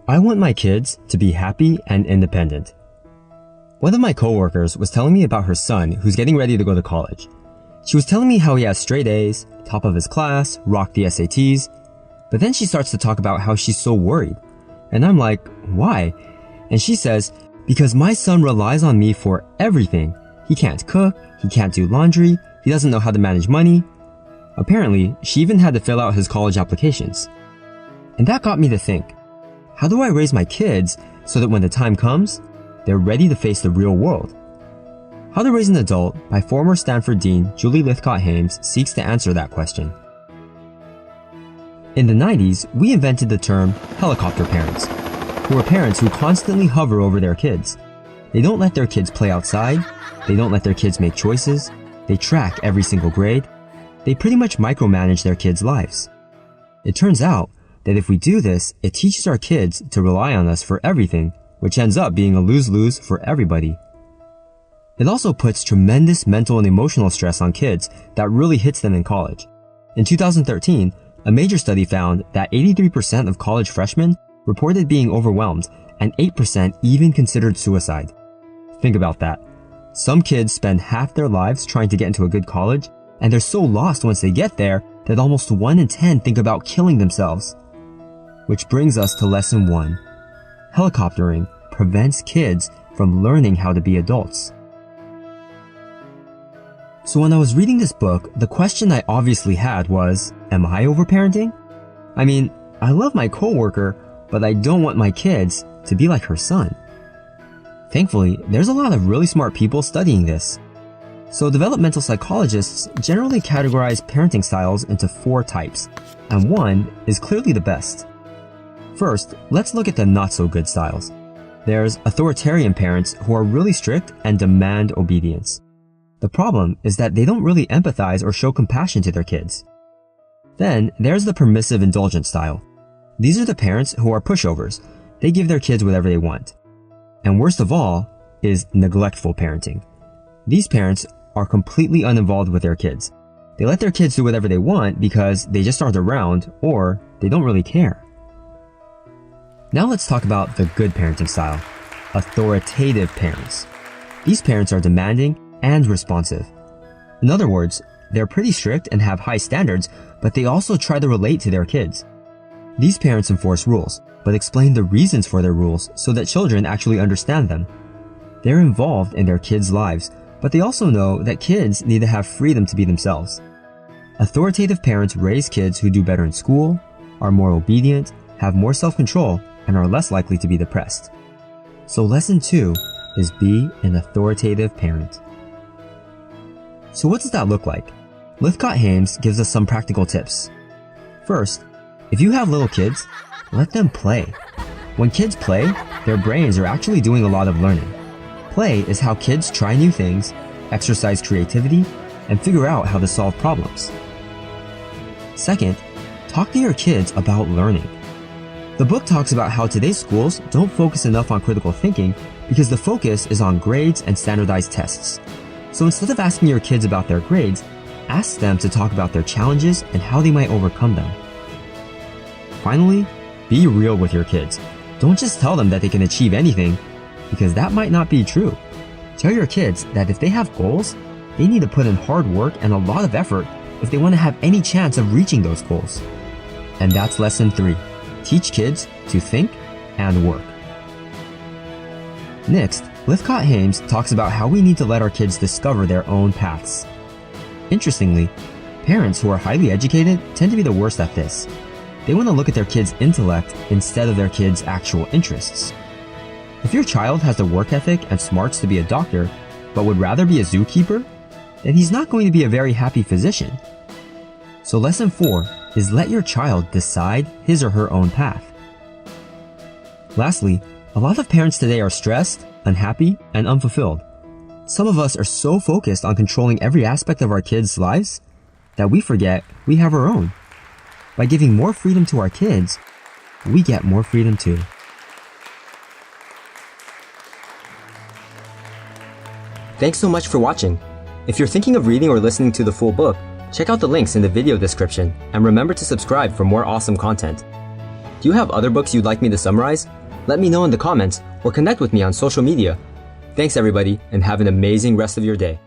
I want my kids to be happy and independent. One of my coworkers was telling me about her son who's getting ready to go to college. She was telling me how he has straight A's, top of his class, rocked the SATs, but then she starts to talk about how she's so worried. And I'm like, why? And she says, because my son relies on me for everything. He can't cook, he can't do laundry, he doesn't know how to manage money. Apparently, she even had to fill out his college applications. And that got me to think, how do I raise my kids so that when the time comes, they're ready to face the real world? How to Raise an Adult by former Stanford Dean Julie Lythcott-Haims seeks to answer that question. In the 90s, we invented the term helicopter parents, who are parents who constantly hover over their kids. They don't let their kids play outside, they don't let their kids make choices, they track every single grade, they pretty much micromanage their kids' lives. It turns out that if we do this, it teaches our kids to rely on us for everything, which ends up being a lose-lose for everybody. It also puts tremendous mental and emotional stress on kids that really hits them in college. In 2013, a major study found that 83% of college freshmen reported being overwhelmed, and 8% even considered suicide. Think about that. Some kids spend half their lives trying to get into a good college, and they're so lost once they get there that almost 1 in 10 think about killing themselves. Which brings us to lesson 1. Helicoptering prevents kids from learning how to be adults. So when I was reading this book, the question I obviously had was, am I overparenting? I mean, I love my coworker, but I don't want my kids to be like her son. Thankfully, there's a lot of really smart people studying this. So developmental psychologists generally categorize parenting styles into 4 types, and one is clearly the best. First, let's look at the not-so-good styles. There's authoritarian parents who are really strict and demand obedience. The problem is that they don't really empathize or show compassion to their kids. Then, there's the permissive indulgent style. These are the parents who are pushovers. They give their kids whatever they want. And worst of all is neglectful parenting. These parents are completely uninvolved with their kids. They let their kids do whatever they want because they just aren't around or they don't really care. Now let's talk about the good parenting style, authoritative parents. These parents are demanding and responsive. In other words, they're pretty strict and have high standards, but they also try to relate to their kids. These parents enforce rules, but explain the reasons for their rules so that children actually understand them. They're involved in their kids' lives, but they also know that kids need to have freedom to be themselves. Authoritative parents raise kids who do better in school, are more obedient, have more self-control, and are less likely to be depressed. So lesson 2 is be an authoritative parent. So what does that look like? Lythcott-Haims gives us some practical tips. First, if you have little kids, let them play. When kids play, their brains are actually doing a lot of learning. Play is how kids try new things, exercise creativity, and figure out how to solve problems. Second, talk to your kids about learning. The book talks about how today's schools don't focus enough on critical thinking because the focus is on grades and standardized tests. So instead of asking your kids about their grades, ask them to talk about their challenges and how they might overcome them. Finally, be real with your kids. Don't just tell them that they can achieve anything, because that might not be true. Tell your kids that if they have goals, they need to put in hard work and a lot of effort if they want to have any chance of reaching those goals. And that's lesson 3. Teach kids to think and work. Next, Lythcott-Haims talks about how we need to let our kids discover their own paths. Interestingly, parents who are highly educated tend to be the worst at this. They want to look at their kids' intellect instead of their kids' actual interests. If your child has the work ethic and smarts to be a doctor, but would rather be a zookeeper, then he's not going to be a very happy physician. So lesson 4 is let your child decide his or her own path. Lastly, a lot of parents today are stressed, unhappy, and unfulfilled. Some of us are so focused on controlling every aspect of our kids' lives that we forget we have our own. By giving more freedom to our kids, we get more freedom too. Thanks so much for watching. If you're thinking of reading or listening to the full book, check out the links in the video description and remember to subscribe for more awesome content. Do you have other books you'd like me to summarize? Let me know in the comments or connect with me on social media. Thanks everybody, and have an amazing rest of your day.